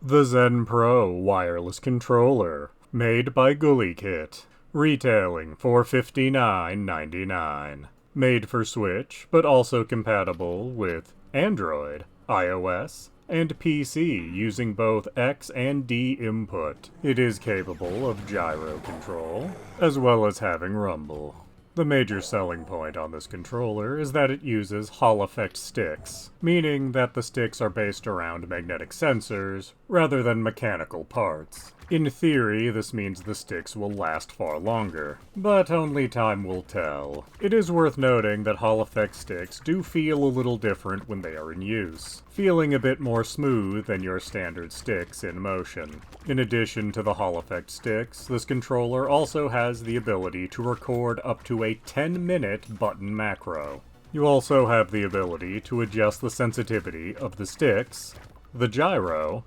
The Zen Pro wireless controller, made by GullyKit, retailing for $59.99. Made for Switch, but also compatible with Android, iOS, and PC using both X and D input. It is capable of gyro control, as well as having rumble. The major selling point on this controller is that it uses Hall effect sticks, meaning that the sticks are based around magnetic sensors rather than mechanical parts. In theory, this means the sticks will last far longer, but only time will tell. It is worth noting that Hall effect sticks do feel a little different when they are in use, feeling a bit more smooth than your standard sticks in motion. In addition to the Hall effect sticks, this controller also has the ability to record up to a 10-minute button macro. You also have the ability to adjust the sensitivity of the sticks, the gyro,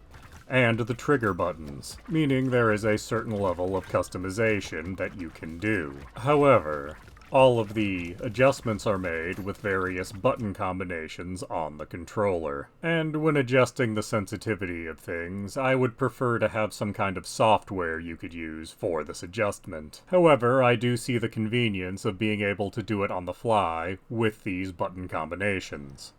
and the trigger buttons, meaning there is a certain level of customization that you can do. However, all of the adjustments are made with various button combinations on the controller. And when adjusting the sensitivity of things, I would prefer to have some kind of software you could use for this adjustment. However, I do see the convenience of being able to do it on the fly with these button combinations.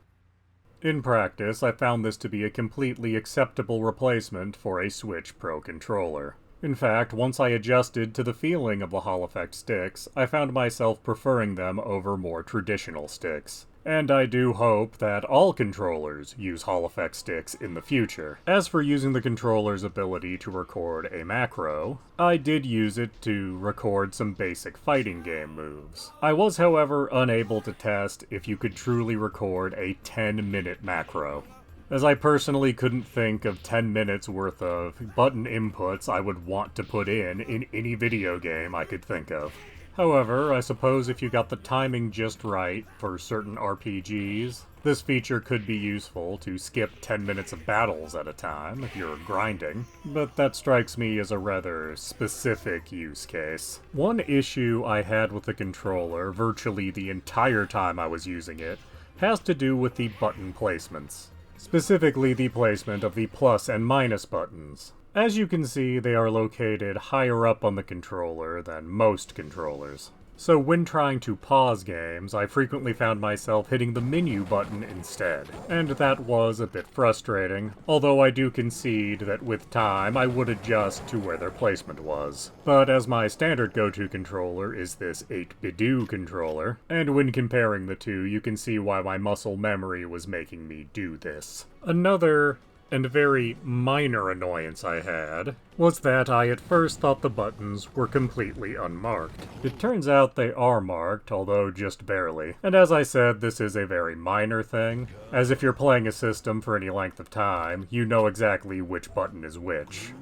In practice, I found this to be a completely acceptable replacement for a Switch Pro controller. In fact, once I adjusted to the feeling of the Hall effect sticks, I found myself preferring them over more traditional sticks. And I do hope that all controllers use Hall effect sticks in the future. As for using the controller's ability to record a macro, I did use it to record some basic fighting game moves. I was, however, unable to test if you could truly record a 10-minute macro, as I personally couldn't think of 10 minutes worth of button inputs I would want to put in any video game I could think of. However, I suppose if you got the timing just right for certain RPGs, this feature could be useful to skip 10 minutes of battles at a time if you're grinding, but that strikes me as a rather specific use case. One issue I had with the controller virtually the entire time I was using it has to do with the button placements. Specifically the placement of the plus and minus buttons. As you can see, they are located higher up on the controller than most controllers. So when trying to pause games, I frequently found myself hitting the menu button instead, and that was a bit frustrating, although I do concede that with time I would adjust to where their placement was. But as my standard go-to controller is this 8-bidoo controller, and when comparing the two you can see why my muscle memory was making me do this. Another and very minor annoyance I had was that I at first thought the buttons were completely unmarked. It turns out they are marked, although just barely. And as I said, this is a very minor thing, as if you're playing a system for any length of time, you know exactly which button is which.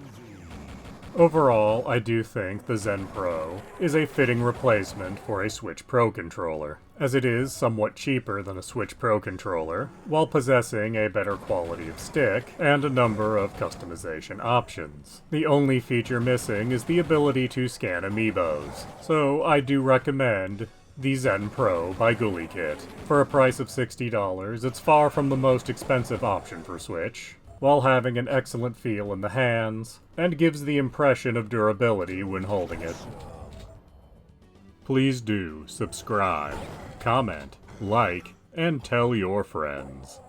Overall, I do think the Zen Pro is a fitting replacement for a Switch Pro controller, as it is somewhat cheaper than a Switch Pro controller, while possessing a better quality of stick and a number of customization options. The only feature missing is the ability to scan amiibos, so I do recommend the Zen Pro by GullyKit. For a price of $60, it's far from the most expensive option for Switch, while having an excellent feel in the hands, and gives the impression of durability when holding it. Please do subscribe, comment, like, and tell your friends.